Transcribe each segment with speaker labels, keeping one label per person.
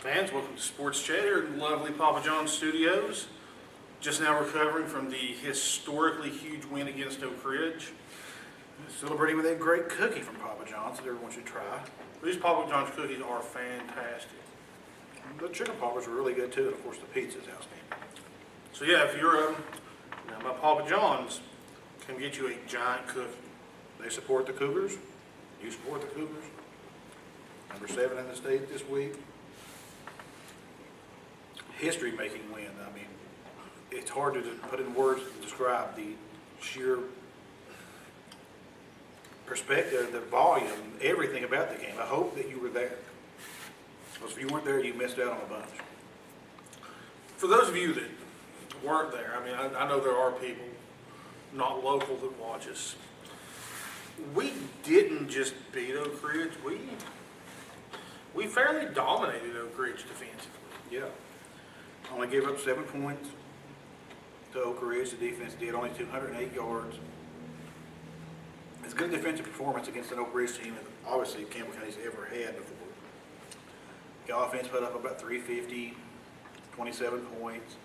Speaker 1: Fans, welcome to Sports Chat here in lovely Papa John's studios. Just now recovering from the historically huge win against Oak Ridge.
Speaker 2: Celebrating with a great cookie from Papa John's that everyone should try.
Speaker 1: These Papa John's cookies are fantastic.
Speaker 2: The chicken poppers are really good too, and of course the pizza is outstanding.
Speaker 1: So yeah, if you're my Papa John's can get you a giant cookie.
Speaker 2: They support the Cougars. You support the Cougars. Number 7 in the state this week. History-making win. I mean, it's hard to put in words to describe the sheer perspective, the volume, everything about the game. I hope that you were there. Because if you weren't there, you missed out on a bunch.
Speaker 1: For those of you that weren't there, I mean, I know there are people not local that watch us. We didn't just beat Oak Ridge. We fairly dominated Oak Ridge defensively.
Speaker 2: Yeah. Only gave up 7 points to Oak Ridge. The defense did only 208 yards. It's a good defensive performance against an Oak Ridge team that obviously Campbell County's ever had before. The offense put up about 350, 27 points.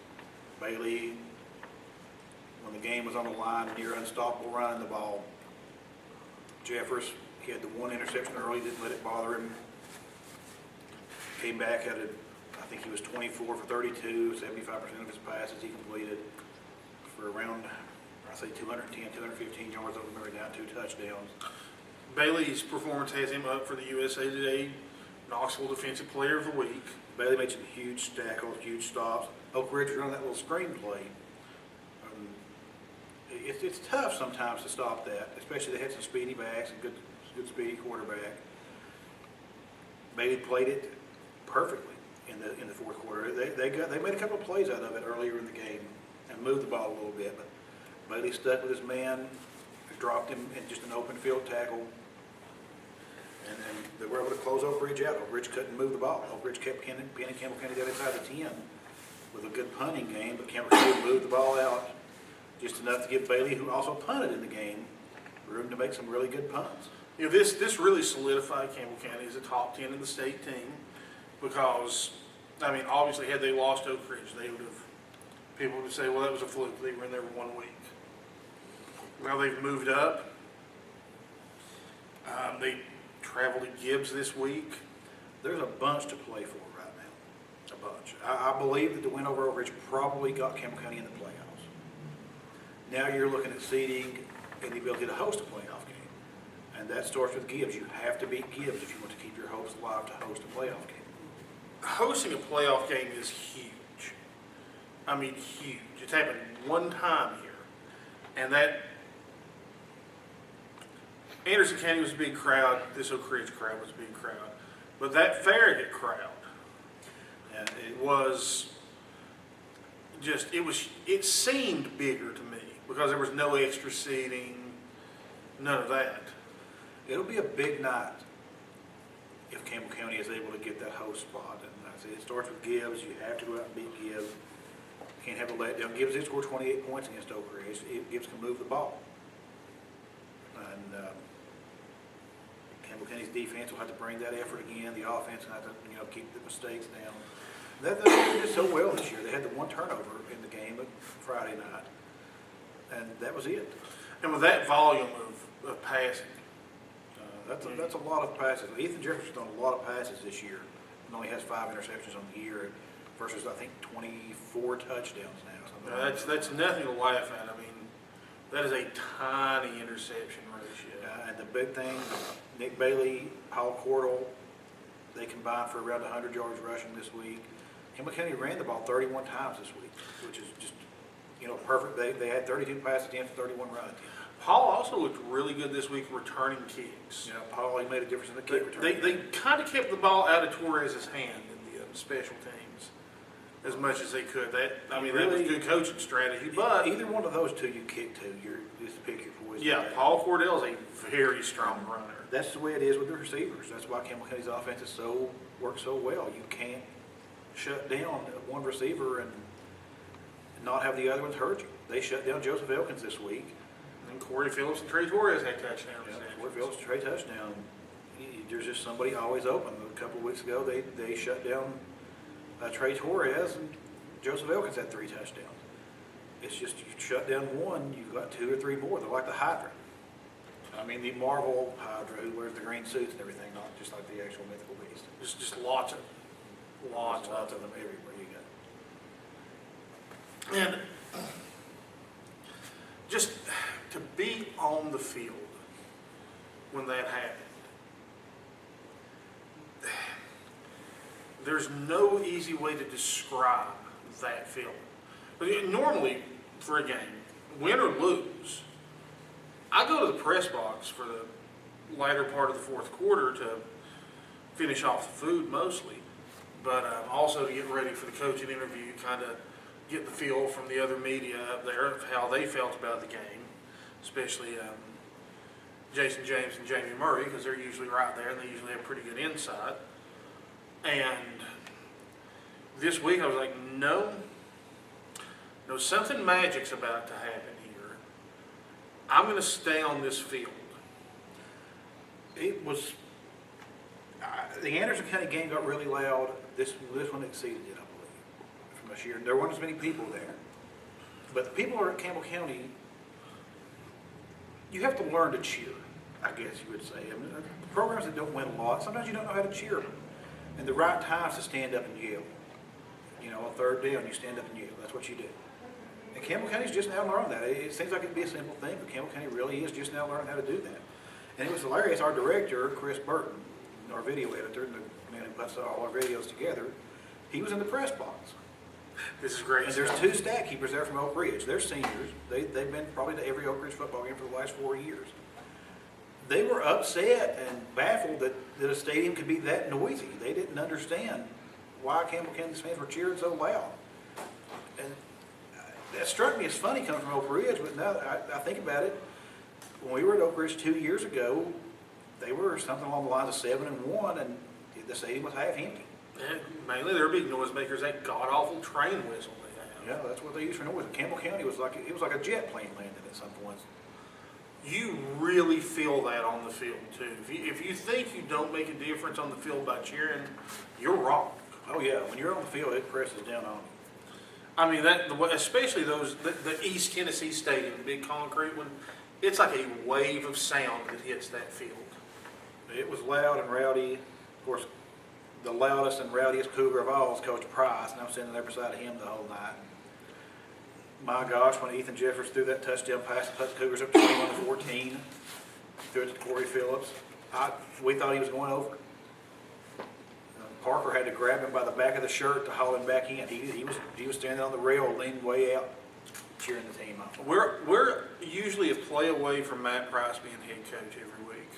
Speaker 2: Bailey, when the game was on the line, near unstoppable running the ball. Jeffers, he had the one interception early, didn't let it bother him. Came back at it. I think he was 24 for 32, 75% of his passes he completed for around, I say 210, 215 yards. I remember down 2 touchdowns.
Speaker 1: Bailey's performance has him up for the USA Today Knoxville Defensive Player of the Week.
Speaker 2: Bailey made some huge tackles, huge stops. Oak Ridge running that little screen play. It's tough sometimes to stop that, especially they had some speedy backs and good speedy quarterback. Bailey played it perfectly in the fourth quarter. They made a couple of plays out of it earlier in the game and moved the ball a little bit, but Bailey stuck with his man, dropped him in just an open field tackle, and they were able to close Oak Ridge out. Oak Ridge couldn't move the ball. Oak Ridge kept pinning Campbell County down inside the 10 with a good punting game, but Campbell County moved the ball out just enough to give Bailey, who also punted in the game, room to make some really good punts.
Speaker 1: You know, this really solidified Campbell County as a top 10 in the state team because, I mean, obviously had they lost Oak Ridge, people would say, well, that was a fluke. They were in there 1 week. Now they've moved up. They travel to Gibbs this week.
Speaker 2: There's a bunch to play for right now, a bunch. I believe that the win over Oak Ridge probably got Campbell County in the playoffs. Now you're looking at seeding and the ability to host a playoff game. And that starts with Gibbs. You have to beat Gibbs if you want to keep your hopes alive to host a playoff game.
Speaker 1: Hosting a playoff game is huge. I mean, huge. It's happened one time here. And that Anderson County was a big crowd. This Oak Ridge crowd was a big crowd. But that Farragut crowd, and it seemed bigger to me because there was no extra seating, none of that.
Speaker 2: It'll be a big night if Campbell County is able to get that host spot. And like I said, it starts with Gibbs. You have to go out and beat Gibbs. Can't have a letdown. Gibbs did score 28 points against Oak Ridge. Gibbs can move the ball. And Campbell County's defense will have to bring that effort again. The offense will have to keep the mistakes down. They did so well this year. They had the one turnover in the game Friday night. And that was it.
Speaker 1: And with that volume of passing,
Speaker 2: that's a lot of passes. Ethan Jefferson's done a lot of passes this year and only has 5 interceptions on the year versus, I think, 24 touchdowns now.
Speaker 1: That's nothing to laugh at. I mean, that is a tiny interception ratio.
Speaker 2: And the big thing, Nick Bailey, Hal Cordell, they combined for around 100 yards rushing this week. Campbell County ran the ball 31 times this week, which is just, perfect. They had 32 passes in for 31 running.
Speaker 1: Paul also looked really good this week returning kicks.
Speaker 2: Yeah, Paul, he made a difference in the kick return.
Speaker 1: They kind of kept the ball out of Torres's hand in the special teams as much as they could. That was good coaching strategy. But
Speaker 2: either one of those two you kick to, you're just pick your poison.
Speaker 1: Yeah, Paul Cordell is a very strong runner.
Speaker 2: That's the way it is with the receivers. That's why Campbell County's offense works so well. You can't shut down one receiver and not have the other ones hurt you. They shut down Joseph Elkins this week.
Speaker 1: And Corey Phillips and Trey Torres had touchdowns.
Speaker 2: Yeah, Corey Phillips, Trey touchdown. There's just somebody always open. A couple of weeks ago, they shut down Trey Torres and Joseph Elkins had 3 touchdowns. It's just you shut down one, you've got 2 or 3 more. They're like the Hydra. I mean, the Marvel Hydra who wears the green suits and everything, not just like the actual mythical beast.
Speaker 1: Just lots of, lots of.
Speaker 2: Lots of them everywhere you go.
Speaker 1: And just to be on the field when that happened, there's no easy way to describe that feeling. But normally, for a game, win or lose, I go to the press box for the latter part of the fourth quarter to finish off the food mostly, but also to get ready for the coaching interview, kind of get the feel from the other media up there of how they felt about the game, especially Jason James and Jamie Murray, because they're usually right there and they usually have pretty good insight. And this week I was like, no, something magic's about to happen here. I'm going to stay on this field.
Speaker 2: It was, the Anderson County game got really loud. This one exceeded it, I believe, from this year. There weren't as many people there. But the people are at Campbell County, you have to learn to cheer, I guess you would say. I mean, programs that don't win a lot, sometimes you don't know how to cheer them. And the right times to stand up and yell. You know, on third down, you stand up and yell. That's what you do. And Campbell County's just now learning that. It seems like it'd be a simple thing, but Campbell County really is just now learning how to do that. And it was hilarious. Our director, Chris Burton, our video editor, and the man who puts all our videos together, he was in the press box.
Speaker 1: This is great.
Speaker 2: And there's 2 stat keepers there from Oak Ridge. They're seniors. They've been probably to every Oak Ridge football game for the last 4 years. They were upset and baffled that a stadium could be that noisy. They didn't understand why Campbell County fans were cheering so loud. And that struck me as funny coming from Oak Ridge, but now I think about it, when we were at Oak Ridge 2 years ago, they were something along the lines of 7-1, and the stadium was half empty.
Speaker 1: And mainly they're big noisemakers, that god-awful train whistle they have.
Speaker 2: Yeah, that's what they used for noise. Campbell County was like a jet plane landed at some points.
Speaker 1: You really feel that on the field, too. If you think you don't make a difference on the field by cheering, you're wrong.
Speaker 2: Oh, yeah. When you're on the field, it presses down on you.
Speaker 1: I mean, especially the East Tennessee Stadium, the big concrete one, it's like a wave of sound that hits that field.
Speaker 2: It was loud and rowdy. Of course, the loudest and rowdiest Cougar of all is Coach Price, and I'm sitting there beside him the whole night. My gosh, when Ethan Jeffers threw that touchdown pass to put the Cougars up 21-14, threw it to Corey Phillips, we thought he was going over. Parker had to grab him by the back of the shirt to haul him back in. He was standing on the rail, leaning way out, cheering the team on.
Speaker 1: We're usually a play away from Matt Price being head coach every week.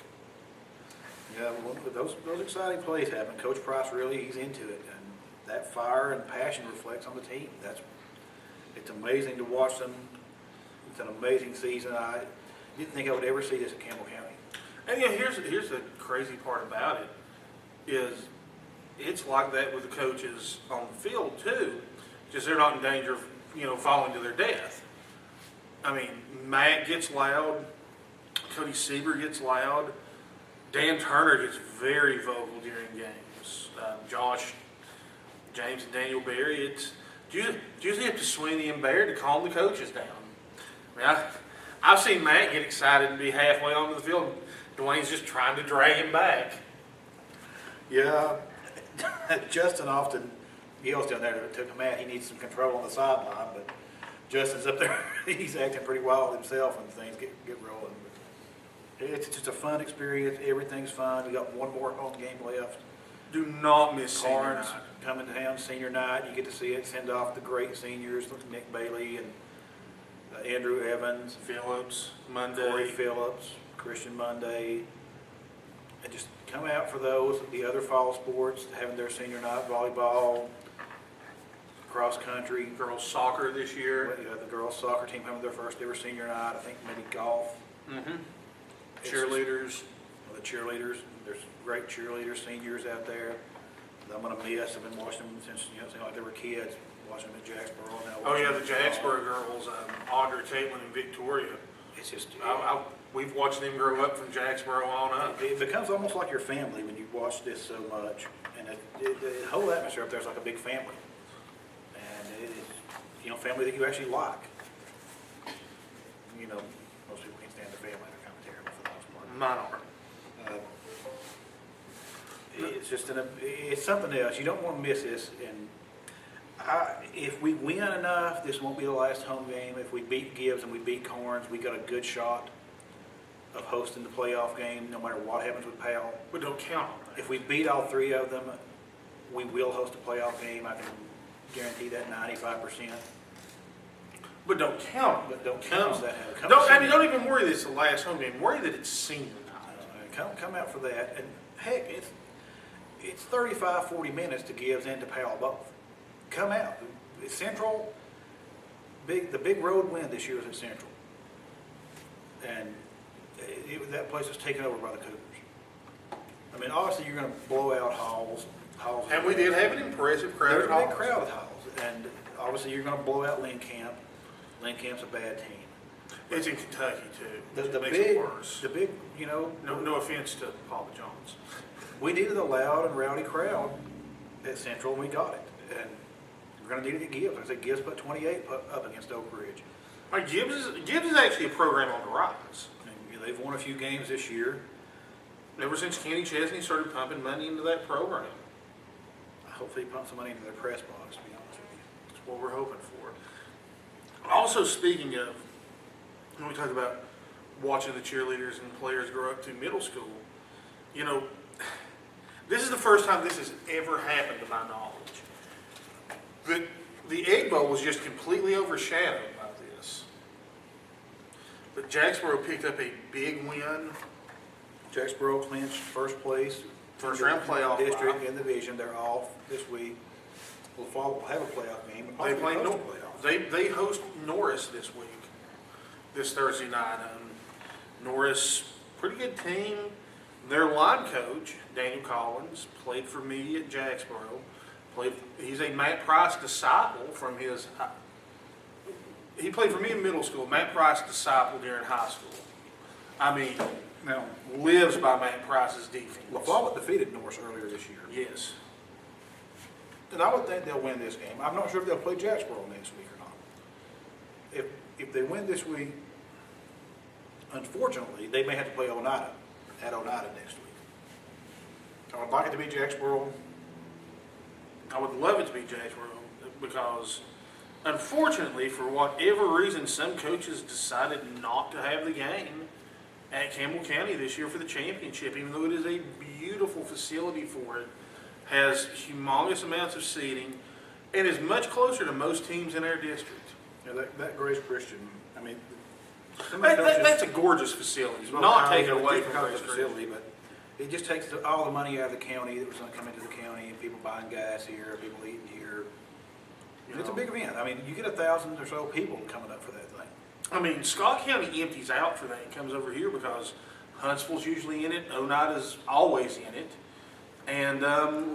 Speaker 2: Yeah, well, those exciting plays happen. Coach Price he's into it, and that fire and passion reflects on the team. It's amazing to watch them. It's an amazing season. I didn't think I would ever see this at Campbell County.
Speaker 1: And yeah, here's the crazy part about it is it's like that with the coaches on the field too. Just they're not in danger of falling to their death. I mean, Matt gets loud, Cody Sieber gets loud, Dan Turner gets very vocal during games. Josh, James, and Daniel Berry, you usually have to swing the bear to calm the coaches down. I mean, I've seen Matt get excited and be halfway onto the field. Dwayne's just trying to drag him back.
Speaker 2: Yeah, Justin often yells down there to Matt. He needs some control on the sideline, but Justin's up there. He's acting pretty wild himself when things get rolling. But it's just a fun experience. Everything's fun. We got one more home game left.
Speaker 1: Do not miss senior
Speaker 2: Carnes
Speaker 1: night.
Speaker 2: coming down senior night. You get to see it send off the great seniors, Nick Bailey and Andrew Evans,
Speaker 1: Phillips,
Speaker 2: Corey
Speaker 1: Monday.
Speaker 2: Phillips, Christian Monday, and just come out for those. The other fall sports having their senior night: volleyball, cross country,
Speaker 1: Girls soccer this year.
Speaker 2: the girls soccer team having their first ever senior night. I think maybe golf.
Speaker 1: Mm-hmm.
Speaker 2: It's
Speaker 1: Cheerleaders.
Speaker 2: The cheerleaders. There's great cheerleaders, seniors out there that I'm going to miss. I've been watching them since it seemed like they were kids, watching them at Jacksboro.
Speaker 1: Oh yeah, the Jacksboro girls, Audrey, Caitlin, and Victoria.
Speaker 2: It's just,
Speaker 1: We've watched them grow up from Jacksboro on up.
Speaker 2: it becomes almost like your family when you watch this so much. And the whole atmosphere up there is like a big family. And it is, family that you actually like. Most people can't stand the family. They're kind of terrible for the most part.
Speaker 1: Mine are.
Speaker 2: It's just it's something else. You don't want to miss this. And if we win enough, this won't be the last home game. If we beat Gibbs and we beat Corns, we got a good shot of hosting the playoff game, no matter what happens with Powell.
Speaker 1: But don't count on that.
Speaker 2: If we beat all three of them, we will host a playoff game. I can guarantee that 95%.
Speaker 1: But don't count.
Speaker 2: But don't count that.
Speaker 1: Don't even worry that it's the last home game. Worry that it's senior night.
Speaker 2: Come out for that. And heck, it's 35, 40 minutes to Gibbs and to Powell both. Come out. Central, the big road win this year is at Central. And that place was taken over by the Cougars. I mean, obviously you're going to blow out Halls.
Speaker 1: And we did have an impressive crowd.
Speaker 2: There's a big crowd at Halls. And obviously you're going to blow out Lynn Camp. Lynn Camp's a bad team.
Speaker 1: It's in Kentucky too.
Speaker 2: The
Speaker 1: makes
Speaker 2: big,
Speaker 1: it worse.
Speaker 2: the big,
Speaker 1: No offense to Papa John's.
Speaker 2: we needed a loud and rowdy crowd at Central, and we got it. And we're going to need it at Gibbs. Like I said, Gibbs put 28 up against Oak Ridge.
Speaker 1: Gibbs is actually a program on the rise.
Speaker 2: And they've won a few games this year.
Speaker 1: Ever since Kenny Chesney started pumping money into that program.
Speaker 2: Hopefully, he pumps some money into their press box, to be honest with you.
Speaker 1: That's what we're hoping for. Also, speaking of, when we talk about watching the cheerleaders and players grow up through middle school, this is the first time this has ever happened to my knowledge. The Egg Bowl was just completely overshadowed by this. But Jacksboro picked up a big win.
Speaker 2: Jacksboro clinched first place.
Speaker 1: First round playoff
Speaker 2: district
Speaker 1: bye.
Speaker 2: in the division. They're off this week. We'll have a playoff game.
Speaker 1: They play
Speaker 2: host a playoff.
Speaker 1: They host Norris this week, this Thursday night. Norris, pretty good team. Their line coach, Daniel Collins, played for me at Jacksboro. He's a Matt Price disciple from his. He played for me in middle school. Matt Price disciple during high school. I mean,
Speaker 2: Now,
Speaker 1: lives by Matt Price's defense.
Speaker 2: LaFollette defeated Norris earlier this year.
Speaker 1: Yes.
Speaker 2: And I would think they'll win this game. I'm not sure if they'll play Jacksboro next week or not. If they win this week, unfortunately, they may have to play Oneida at Oneida next week. I would like it to be Jacksboro.
Speaker 1: I would love it to be Jacksboro because, unfortunately, for whatever reason, some coaches decided not to have the game at Campbell County this year for the championship, even though it is a beautiful facility for it, has humongous amounts of seating, and is much closer to most teams in our district.
Speaker 2: That Grace Christian, I mean,
Speaker 1: That's a gorgeous facility. Not taken away from
Speaker 2: the
Speaker 1: Grace Christian.
Speaker 2: facility, but it just takes all the money out of the county that was going to come into the county, and people buying gas here, people eating here. It's a big event. I mean, you get 1,000 or so people coming up for that thing.
Speaker 1: I mean, Scott County empties out for that and comes over here because Huntsville's usually in it, Oneida's always in it, and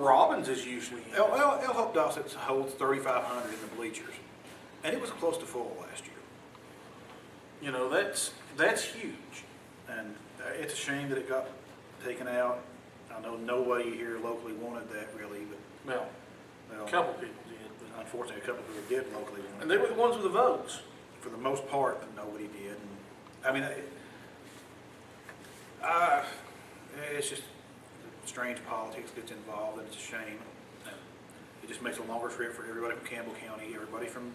Speaker 1: Robbins is usually in it.
Speaker 2: El Hope Dawson holds 3,500 in the bleachers, and it was close to full last year.
Speaker 1: That's huge.
Speaker 2: And it's a shame that it got taken out. I know nobody here locally wanted that really, but
Speaker 1: Well, a couple people did. But,
Speaker 2: unfortunately, a couple of people did locally want it.
Speaker 1: and they were the ones with the votes.
Speaker 2: For the most part, nobody did. And, I mean, it's just strange politics gets involved, and it's a shame. It just makes a longer trip for everybody from Campbell County, everybody from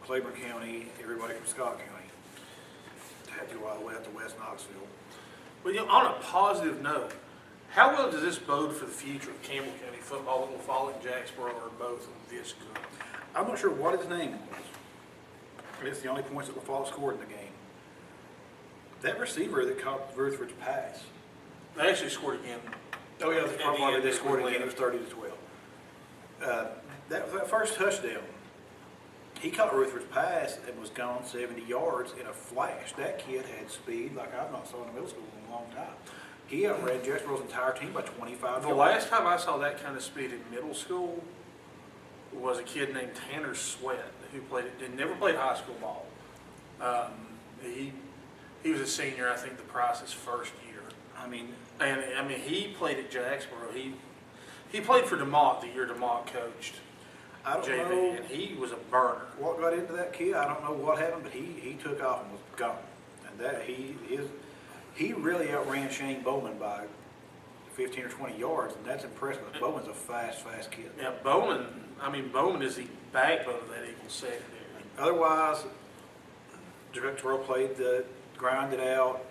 Speaker 2: Claiborne County, everybody from Scott County, to have to go all the way up to West Knoxville.
Speaker 1: But on a positive note, how well does this bode for the future of Campbell County football that LaFollette and Jacksboro are both this good?
Speaker 2: I'm not sure what his name was. It's the only points that LaFollette scored in the game. That receiver that caught Rutherford's pass.
Speaker 1: They actually scored again.
Speaker 2: Oh yeah,
Speaker 1: At the
Speaker 2: probably
Speaker 1: end,
Speaker 2: they scored again. It was
Speaker 1: Cleveland.
Speaker 2: 30-12. That first touchdown, he caught Rutherford's pass and was gone 70 yards in a flash. That kid had speed like I've not saw in middle school in a long time. He outran Jacksboro's entire team by 25
Speaker 1: The
Speaker 2: yards.
Speaker 1: last time I saw that kind of speed in middle school was a kid named Tanner Sweat who never played high school ball. He was a senior, I think, the Price's first year.
Speaker 2: I mean,
Speaker 1: And he played at Jacksboro. He played for DeMont the year DeMont coached
Speaker 2: I don't
Speaker 1: JV,
Speaker 2: know
Speaker 1: and he was a burner.
Speaker 2: what got into that kid. I don't know what happened, but he took off and was gone. And that he really outran Shane Bowman by 15 or 20 yards, and that's impressive. Bowman's a fast kid.
Speaker 1: Yeah, Bowman is the backbone of that Eagles secondary.
Speaker 2: Otherwise, Terrell played the grinded out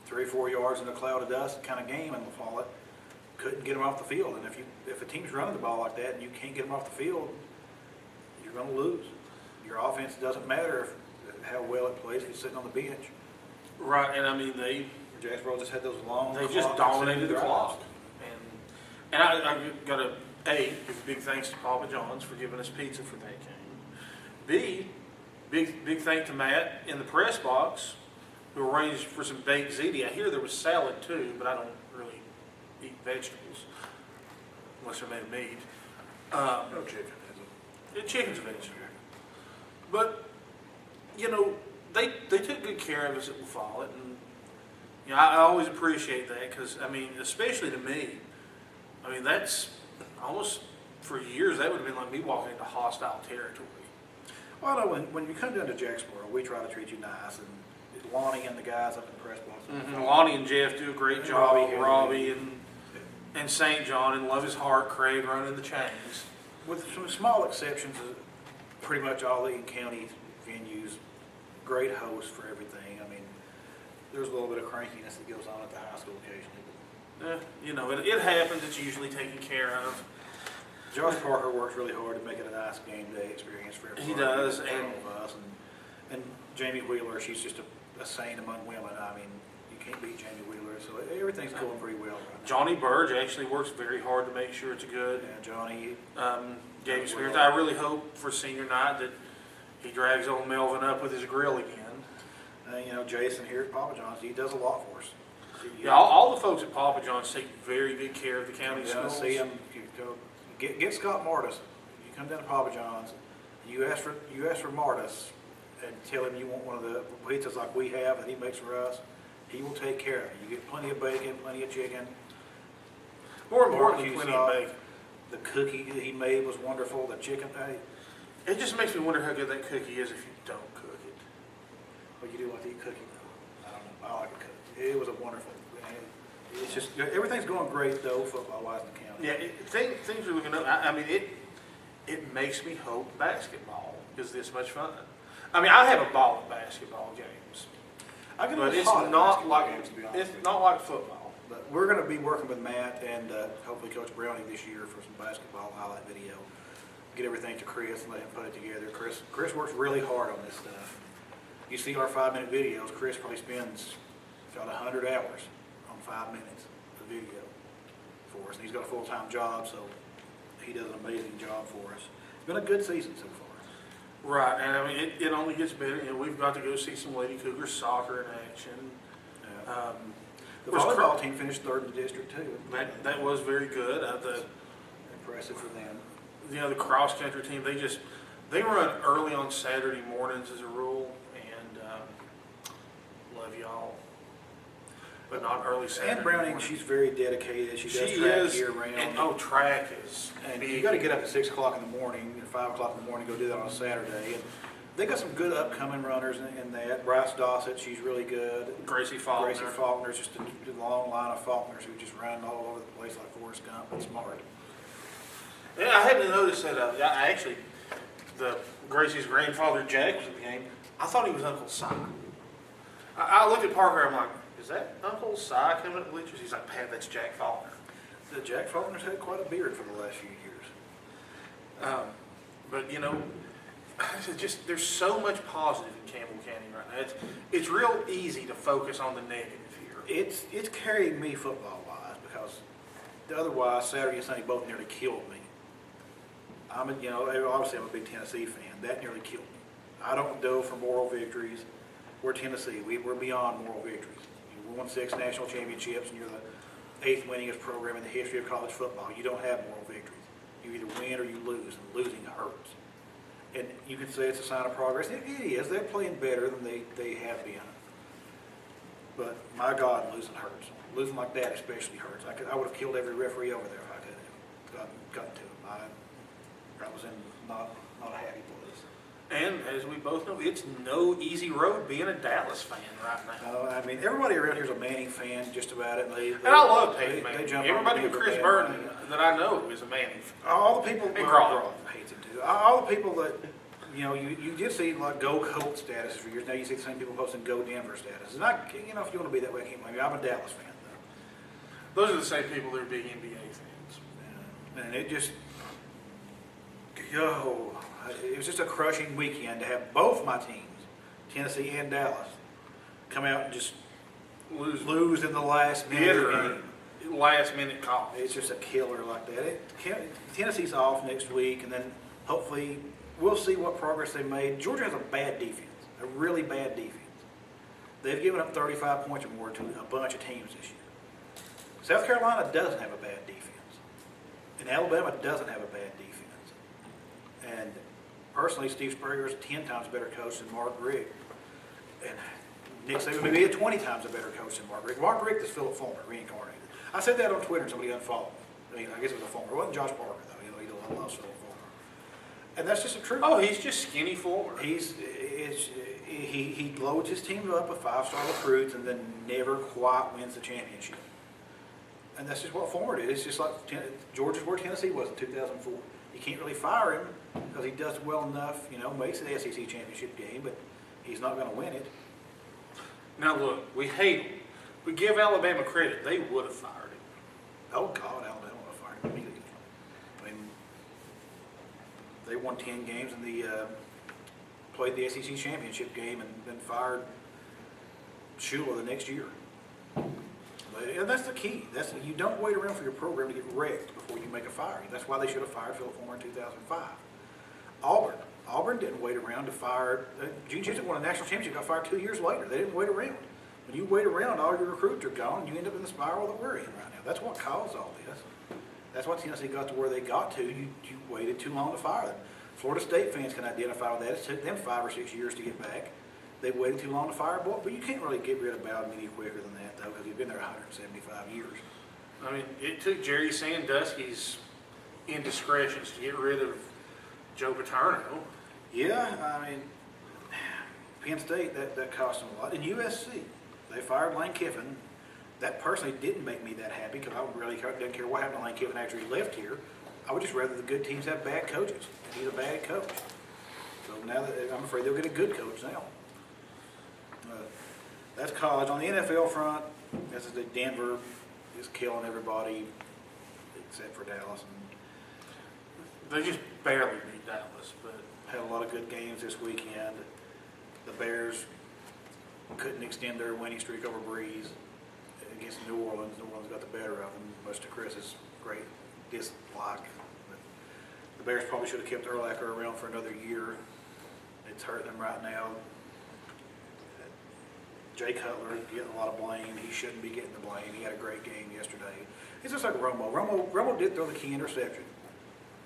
Speaker 2: 3 or 4 yards in a cloud of dust kind of game in the fall. Couldn't get him off the field, and if a team's running the ball like that and you can't get them off the field, you're going to lose. Your offense doesn't matter how well it plays if it's sitting on the bench.
Speaker 1: Right, and
Speaker 2: Jacksboro just had those long.
Speaker 1: they just dominated the clock. And I got to A, give a big thanks to Papa John's for giving us pizza for that game. B, big thank to Matt in the press box who arranged for some baked ziti. I hear there was salad too, but I don't really eat vegetables unless they're made of meat.
Speaker 2: No chicken.
Speaker 1: Chicken's a vegetable. But, they took good care of us at Follett, and I always appreciate that because, especially to me, that's almost for years that would have been like me walking into hostile territory.
Speaker 2: Well, no, when you come down to Jacksboro, we try to treat you nice, and Lonnie and the guys up in the press box.
Speaker 1: Mm-hmm. Lonnie and Jeff do a great job.
Speaker 2: Robbie
Speaker 1: and St. John, and love his heart, Craig running the chains.
Speaker 2: With some small exceptions, pretty much all the county venues, great host for everything. There's a little bit of crankiness that goes on at the high school occasionally.
Speaker 1: It happens. It's usually taken care of.
Speaker 2: Josh Parker works really hard to make it a nice game day experience for everybody.
Speaker 1: He does,
Speaker 2: and all of us. And Jamie Wheeler, she's just a saint among women. You can't beat Jamie Wheeler, so everything's going pretty well right now.
Speaker 1: Johnny Burge actually works very hard to make sure it's good.
Speaker 2: Yeah, Johnny.
Speaker 1: Game experience. I really hope for senior night that he drags old Melvin up with his grill again.
Speaker 2: Jason here at Papa John's, he does a lot for us.
Speaker 1: Yeah, all the folks at Papa John's take very good care of the county schools.
Speaker 2: See him. Get Scott Martis. You come down to Papa John's, you ask for Martis, and tell him you want one of the pizzas like we have that he makes for us. He will take care of it. You get plenty of bacon, plenty of chicken.
Speaker 1: More importantly, plenty of bacon.
Speaker 2: The cookie that he made was wonderful. The chicken patty.
Speaker 1: It just makes me wonder how good that cookie is if you don't cook it.
Speaker 2: Well, you do like to eat cookie though. I don't know. I like to cook. It was a wonderful. It's just everything's going great though, football-wise in the county.
Speaker 1: Yeah, things are looking up. It makes me hope basketball is this much fun. I have a ball at basketball games, but it's not like
Speaker 2: games, to be honest.
Speaker 1: It's not like football.
Speaker 2: But we're going to be working with Matt and hopefully Coach Browning this year for some basketball highlight video. Get everything to Chris and let him put it together. Chris works really hard on this stuff. You see our 5-minute videos, Chris probably spends about 100 hours on 5 minutes of video for us. And he's got a full-time job, so he does an amazing job for us. It's been a good season so far.
Speaker 1: Right, and it only gets better. We've got to go see some Lady Cougar soccer in action.
Speaker 2: Yeah. The volleyball team finished 3rd in the district too.
Speaker 1: That was very good.
Speaker 2: Impressive for them.
Speaker 1: The cross country team, they run early on Saturday mornings as a rule, and love y'all, but not early Saturday.
Speaker 2: And Browning,
Speaker 1: morning.
Speaker 2: she's very dedicated. She does track year round.
Speaker 1: And track is.
Speaker 2: And you got to get up at 6 o'clock in the morning, 5 o'clock in the morning, go do that on a Saturday. And they got some good upcoming runners in that. Bryce Dossett, she's really good.
Speaker 1: Gracie Faulkner.
Speaker 2: Gracie Faulkner's just a long line of Faulkners who just run all over the place like Forrest Gump and smart.
Speaker 1: Yeah, I hadn't noticed that. Gracie's grandfather Jack was at the game. I thought he was Uncle Si. I looked at Parker. I'm like, is that Uncle Si coming up the bleachers? He's like, Pat, that's Jack Faulkner.
Speaker 2: The Jack Faulkner's had quite a beard for the last few years.
Speaker 1: But there's so much positive in Campbell County right now. It's real easy to focus on the negative here.
Speaker 2: It's carrying me football-wise because otherwise Saturday and Sunday both nearly killed me. Obviously I'm a big Tennessee fan. That nearly killed me. I don't go for moral victories. We're Tennessee. We're beyond moral victories. We won 6 national championships, and you're the 8th winningest program in the history of college football. You don't have moral victories. You either win or you lose, and losing hurts. And you can say it's a sign of progress. It is. They're playing better than they have been. But my God, losing hurts. Losing like that especially hurts. I would have killed every referee over there if I could have. got to him. I was in not a happy place.
Speaker 1: And as we both know, it's no easy road being a Dallas fan right now.
Speaker 2: I mean, everybody around here is a Manning fan, just about it.
Speaker 1: And I love Peyton Manning.
Speaker 2: Jump on
Speaker 1: Everybody
Speaker 2: the
Speaker 1: but Chris
Speaker 2: bandwagon.
Speaker 1: Burton that I know is a Manning fan.
Speaker 2: All the people,
Speaker 1: And
Speaker 2: Gronk
Speaker 1: Gronk.
Speaker 2: hates him too. All the people that, you did see like go Colts status for years. Now you see the same people posting go Denver status. And if you want to be that way, I can't blame you. I'm a Dallas fan though.
Speaker 1: Those are the same people that are big NBA fans.
Speaker 2: And it just, it was just a crushing weekend to have both my teams, Tennessee and Dallas, come out and just lose in the last minute of the game.
Speaker 1: Last minute call.
Speaker 2: It's just a killer like that. Tennessee's off next week, and then hopefully we'll see what progress they made. Georgia has a bad defense, a really bad defense. They've given up 35 points or more to a bunch of teams this year. South Carolina doesn't have a bad defense, and Alabama doesn't have a bad defense. And personally, Steve Spurrier is 10 times better coach than Mark Richt. And Nick Saban may be 20 times a better coach than Mark Richt. Mark Richt is Philip Fulmer, reincarnated. I said that on Twitter and somebody unfollowed me. I guess it was a Fulmer. It wasn't Josh Parker, though. He loves Philip Fulmer. And that's just the truth.
Speaker 1: Oh, he's just skinny Fulmer.
Speaker 2: He loads his team up with 5-star recruits and then never quite wins the championship. And that's just what Fulmer did. It's just like Georgia's where Tennessee was in 2004. You can't really fire him because he does well enough, makes the SEC championship game, but he's not going to win it.
Speaker 1: Now look, we hate him. We give Alabama credit. They would have fired him.
Speaker 2: Oh, God, Alabama would have fired him immediately. I mean, they won 10 games and played the SEC championship game and then fired Shula the next year. And that's the key. You don't wait around for your program to get wrecked before you make a firing. That's why they should have fired Philip Fulmer in 2005. Auburn didn't wait around to fire. Gene Chizik won a national championship, got fired 2 years later. They didn't wait around. When you wait around, all your recruits are gone, and you end up in the spiral that we're in right now. That's what caused all this. That's why Tennessee got to where they got to. You waited too long to fire them. Florida State fans can identify with that. It took them 5 or 6 years to get back. They waited too long to fire Boyd, but you can't really get rid of Bowden any quicker than that, though, because he's been there 175 years.
Speaker 1: I mean, it took Jerry Sandusky's indiscretions to get rid of Joe Paterno.
Speaker 2: Yeah, I mean, Penn State, that cost them a lot. And USC, they fired Lane Kiffin. That personally didn't make me that happy because I really didn't care what happened to Lane Kiffin after he left here. I would just rather the good teams have bad coaches. And he's a bad coach. So now I'm afraid they'll get a good coach now. That's college. On the NFL front, as I said, Denver is killing everybody except for Dallas. And
Speaker 1: They just barely beat Dallas, but
Speaker 2: had a lot of good games this weekend. The Bears couldn't extend their winning streak over Breeze against New Orleans. New Orleans got the better of them, much to Chris's great dislike. But the Bears probably should have kept Urlacher around for another year. It's hurting them right now. Jay Cutler getting a lot of blame. He shouldn't be getting the blame. He had a great game yesterday. It's just like Romo. Romo did throw the key interception.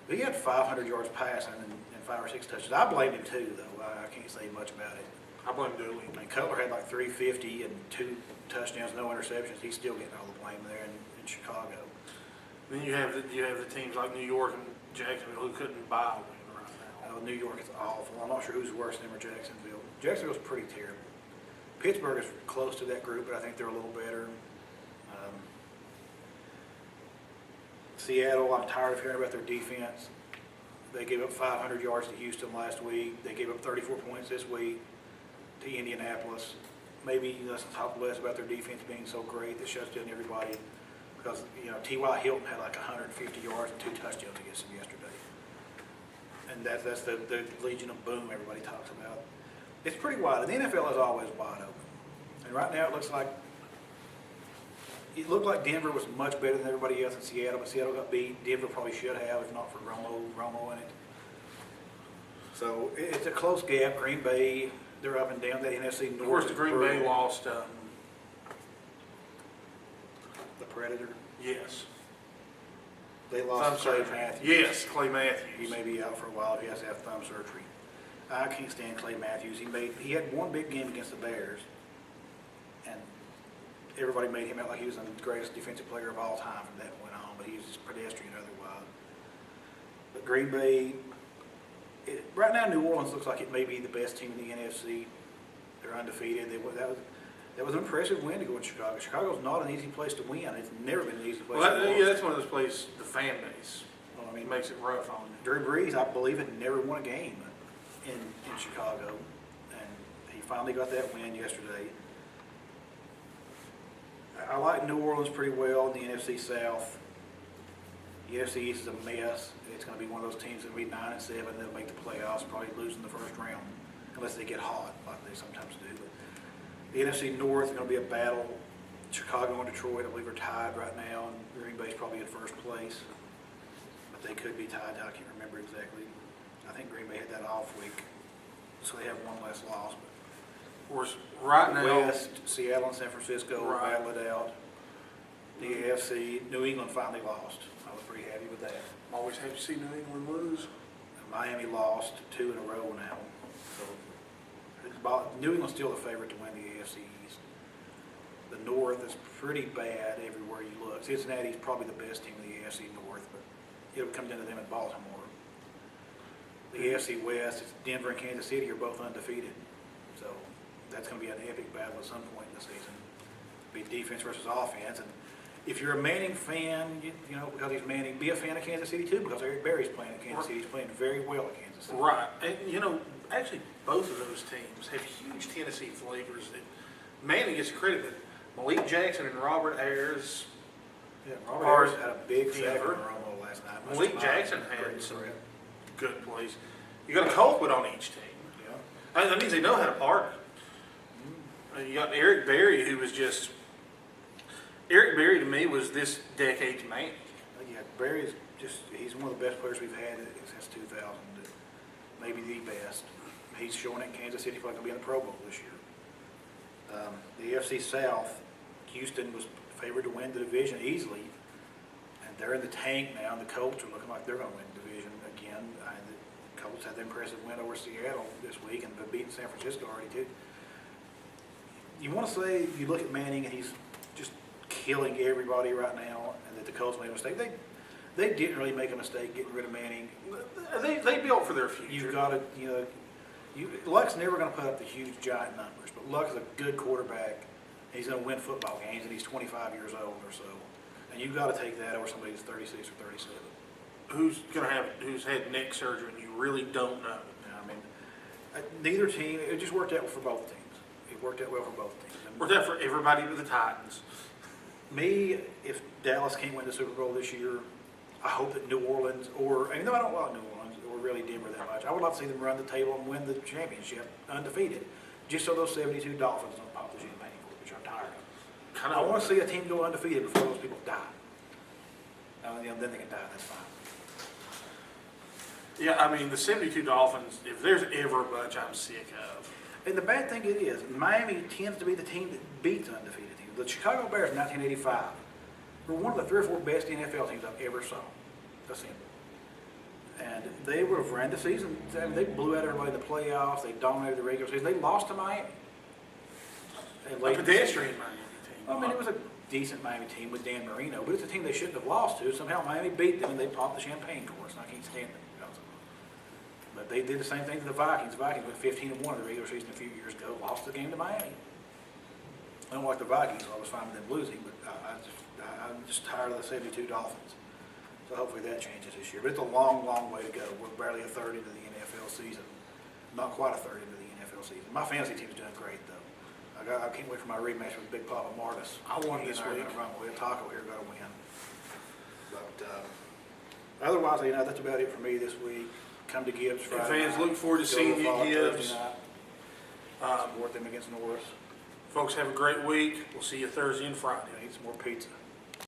Speaker 2: But he had 500 yards passing and 5 or 6 touches. I blame him too, though. I can't say much about it.
Speaker 1: I blame Dooley.
Speaker 2: I mean, Cutler had like 350 and 2 touchdowns, no interceptions. He's still getting all the blame there in Chicago.
Speaker 1: Then you have the teams like New York and Jacksonville who couldn't buy a win right now.
Speaker 2: New York is awful. I'm not sure who's worse than them or Jacksonville. Jacksonville's pretty terrible. Pittsburgh is close to that group, but I think they're a little better. Seattle, I'm tired of hearing about their defense. They gave up 500 yards to Houston last week. They gave up 34 points this week to Indianapolis. Maybe let's talk less about their defense being so great that shuts down everybody because, T.Y. Hilton had like 150 yards and 2 touchdowns against them yesterday. And that's the Legion of Boom everybody talks about. It's pretty wide. The NFL is always wide open. And right now it looked like Denver was much better than everybody else in Seattle, but Seattle got beat. Denver probably should have, if not for Romo in it. So it's a close gap. Green Bay, they're up and down that NFC North.
Speaker 1: Of course, the Green Bay lost.
Speaker 2: The Predator.
Speaker 1: Yes.
Speaker 2: They lost Clay Matthews.
Speaker 1: Yes, Clay Matthews.
Speaker 2: He may be out for a while if he has to have thumb surgery. I can't stand Clay Matthews. He had one big game against the Bears, and everybody made him out like he was the greatest defensive player of all time from that point on. but he was just pedestrian otherwise. But Green Bay, right now New Orleans looks like it may be the best team in the NFC. They're undefeated. That was an impressive win to go in Chicago. Chicago's not an easy place to win. It's never been an easy place to win.
Speaker 1: Yeah, that's one of those places, the fan base,
Speaker 2: Well, I mean,
Speaker 1: makes it rough on you.
Speaker 2: Drew Brees, I believe, had never won a game in Chicago, and he finally got that win yesterday. I like New Orleans pretty well in the NFC South. The NFC East is a mess. It's going to be one of those teams that'll be 9-7. They'll make the playoffs, probably lose in the first round, unless they get hot, like they sometimes do. But the NFC North is going to be a battle. Chicago and Detroit, I believe, are tied right now, and Green Bay's probably in first place. But they could be tied. I can't remember exactly. I think Green Bay had that off week, so they have one less loss.
Speaker 1: Of course, right now,
Speaker 2: West, Seattle and San Francisco
Speaker 1: Right.
Speaker 2: battle it out. The AFC, New England finally lost. I was pretty happy with that.
Speaker 1: I'm always happy to see New England lose.
Speaker 2: And Miami lost 2 in a row now. So New England's still the favorite to win the AFC East. The North is pretty bad everywhere you look. Cincinnati's probably the best team in the AFC North, but it'll come down to them in Baltimore. The AFC West, it's Denver and Kansas City are both undefeated. So that's going to be an epic battle at some point in the season. Be defense versus offense. And if you're a Manning fan, you know, because he's Manning, be a fan of Kansas City too, because Eric Berry's playing at Kansas City. He's playing very well at Kansas City.
Speaker 1: Right, and actually, both of those teams have huge Tennessee flavors. That Manning gets credit, but Malik Jackson and Robert Ayers.
Speaker 2: Yeah, Robert Ayers had a big sack on
Speaker 1: Denver.
Speaker 2: Romo last night.
Speaker 1: Malik Jackson had
Speaker 2: Great
Speaker 1: some
Speaker 2: threat.
Speaker 1: good plays. You got a Colquitt on each team.
Speaker 2: Yeah.
Speaker 1: That means they know how to partner. You got Eric Berry, who was just Eric Berry to me was this decade's man.
Speaker 2: Yeah, Berry's he's one of the best players we've had since 2000. Maybe the best. He's showing it in Kansas City. He's going to be in the Pro Bowl this year. The AFC South, Houston was favored to win the division easily, and they're in the tank now, and the Colts are looking like they're going to win the division again. The Colts had the impressive win over Seattle this week, and they've beaten San Francisco already too. You want to say, you look at Manning, and he's just killing everybody right now, and that the Colts made a mistake. They didn't really make a mistake getting rid of Manning.
Speaker 1: They built for their future.
Speaker 2: You've got to, Luck's never going to put up the huge giant numbers, but Luck is a good quarterback. He's going to win football games, and he's 25 years old or so. And you've got to take that over somebody who's 36 or 37.
Speaker 1: Who's had neck surgery and you really don't know.
Speaker 2: I mean, neither team, it just worked out for both teams. It worked out well for both teams. And
Speaker 1: Worked out for everybody but the Titans.
Speaker 2: me, if Dallas can't win the Super Bowl this year, I hope that New Orleans, even though I don't like New Orleans or really Denver that much, I would like to see them run the table and win the championship undefeated, just so those 72 Dolphins don't pop the champagne cork, which I'm tired of. I want to see a team go undefeated before those people die. Then they can die, that's fine.
Speaker 1: Yeah, I mean, the 72 Dolphins, if there's ever a bunch I'm sick of.
Speaker 2: And the bad thing it is, Miami tends to be the team that beats undefeated teams. The Chicago Bears in 1985 were one of the 3 or 4 best NFL teams I've ever saw. That's it. And they would have ran the season. I mean, they blew out everybody in the playoffs. They dominated the regular season. They lost to Miami.
Speaker 1: A pedestrian Miami team.
Speaker 2: I mean, it was a decent Miami team with Dan Marino, but it's a team they shouldn't have lost to. Somehow Miami beat them and they popped the champagne corks, and I can't stand them. But they did the same thing to the Vikings. The Vikings went 15-1 in the regular season a few years ago, lost the game to Miami. I don't like the Vikings, so I was fine with them losing, but I'm just tired of the 72 Dolphins. So hopefully that changes this year. But it's a long, long way to go. We're barely a third into the NFL season. Not quite a third into the NFL season. My fantasy team's doing great, though. I can't wait for my rematch with Big Papa Martis.
Speaker 1: I won this week.
Speaker 2: Taco here got to win. But otherwise, that's about it for me this week. Come to Gibbs Friday
Speaker 1: Fans,
Speaker 2: night.
Speaker 1: look forward to seeing you at Gibbs.
Speaker 2: Support them against Norris.
Speaker 1: Folks, have a great week. We'll see you Thursday and Friday.
Speaker 2: Eat some more pizza.